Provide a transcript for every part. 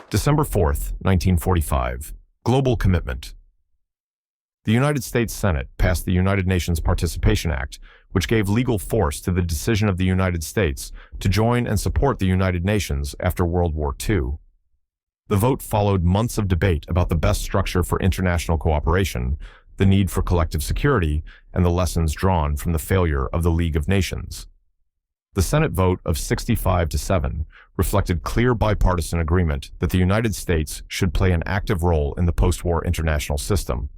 December 4th, 1945. Global Commitment. The United States Senate passed the United Nations Participation Act, which gave legal force to the decision of the United States to join and support the United Nations after World War II. The vote followed months of debate about the best structure for international cooperation, the need for collective security, and the lessons drawn from the failure of the League of Nations. The Senate vote of 65-7 reflected clear bipartisan agreement that the United States should play an active role in the post-war international system.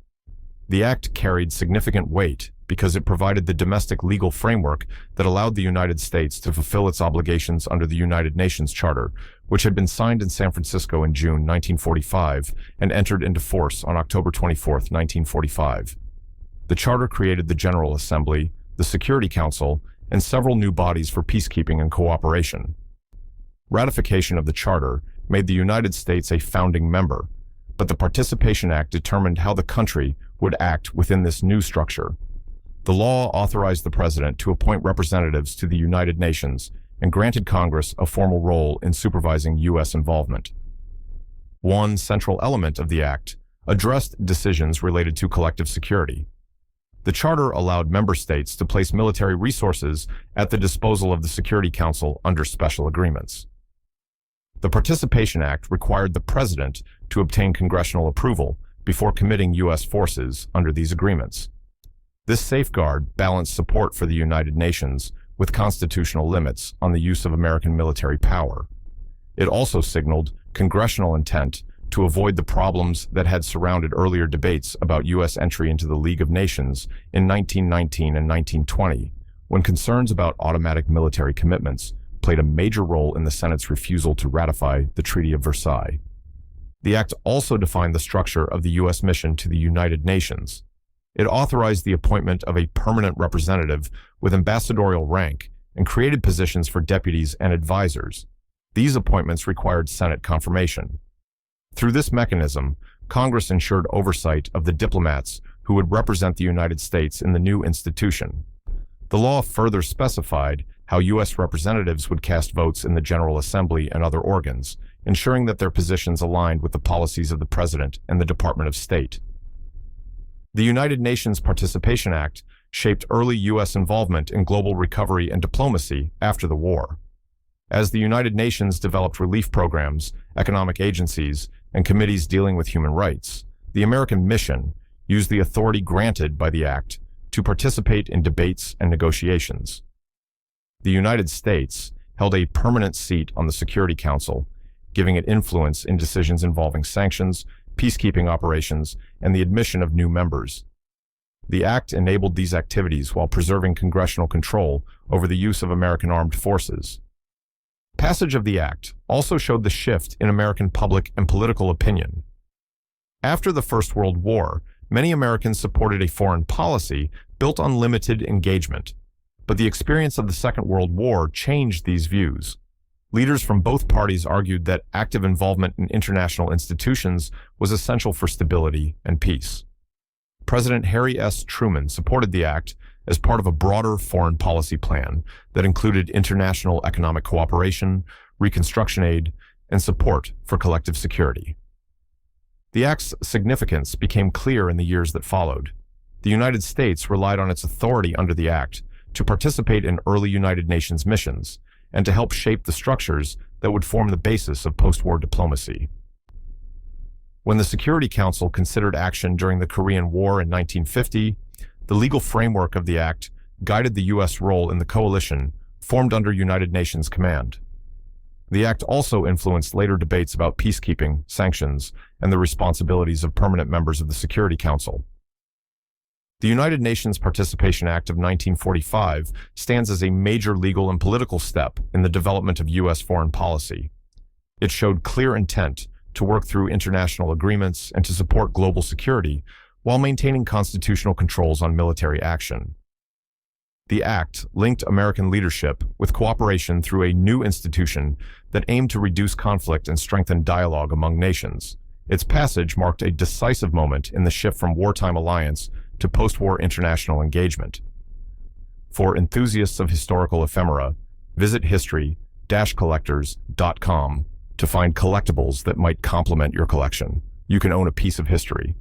The act carried significant weight because it provided the domestic legal framework that allowed the United States to fulfill its obligations under the United Nations Charter, which had been signed in San Francisco in June 1945 and entered into force on October 24, 1945. The Charter created the General Assembly, the Security Council, and several new bodies for peacekeeping and cooperation. Ratification of the Charter made the United States a founding member, but the Participation Act determined how the country would act within this new structure. The law authorized the President to appoint representatives to the United Nations and granted Congress a formal role in supervising U.S. involvement. One central element of the Act addressed decisions related to collective security. The Charter allowed member states to place military resources at the disposal of the Security Council under special agreements. The Participation Act required the President to obtain congressional approval before committing U.S. forces under these agreements. This safeguard balanced support for the United Nations with constitutional limits on the use of American military power. It also signaled congressional intent to avoid the problems that had surrounded earlier debates about U.S. entry into the League of Nations in 1919 and 1920, when concerns about automatic military commitments played a major role in the Senate's refusal to ratify the Treaty of Versailles. The act also defined the structure of the U.S. mission to the United Nations. It authorized the appointment of a permanent representative with ambassadorial rank and created positions for deputies and advisors. These appointments required Senate confirmation. Through this mechanism, Congress ensured oversight of the diplomats who would represent the United States in the new institution. The law further specified how U.S. representatives would cast votes in the General Assembly and other organs, ensuring that their positions aligned with the policies of the President and the Department of State. The United Nations Participation Act shaped early U.S. involvement in global recovery and diplomacy after the war. As the United Nations developed relief programs, economic agencies, and committees dealing with human rights, the American mission used the authority granted by the Act to participate in debates and negotiations. The United States held a permanent seat on the Security Council, giving it influence in decisions involving sanctions, peacekeeping operations, and the admission of new members. The Act enabled these activities while preserving congressional control over the use of American armed forces. Passage of the Act also showed the shift in American public and political opinion. After the First World War, many Americans supported a foreign policy built on limited engagement, but the experience of the Second World War changed these views. Leaders from both parties argued that active involvement in international institutions was essential for stability and peace. President Harry S. Truman supported the Act as part of a broader foreign policy plan that included international economic cooperation, reconstruction aid, and support for collective security. The Act's significance became clear in the years that followed. The United States relied on its authority under the Act to participate in early United Nations missions and to help shape the structures that would form the basis of post-war diplomacy. When the Security Council considered action during the Korean War in 1950, the legal framework of the Act guided the U.S. role in the coalition formed under United Nations command. The Act also influenced later debates about peacekeeping, sanctions, and the responsibilities of permanent members of the Security Council. The United Nations Participation Act of 1945 stands as a major legal and political step in the development of U.S. foreign policy. It showed clear intent to work through international agreements and to support global security while maintaining constitutional controls on military action. The Act linked American leadership with cooperation through a new institution that aimed to reduce conflict and strengthen dialogue among nations. Its passage marked a decisive moment in the shift from wartime alliance to post-war international engagement. For enthusiasts of historical ephemera, visit history-collectors.com to find collectibles that might complement your collection. You can own a piece of history.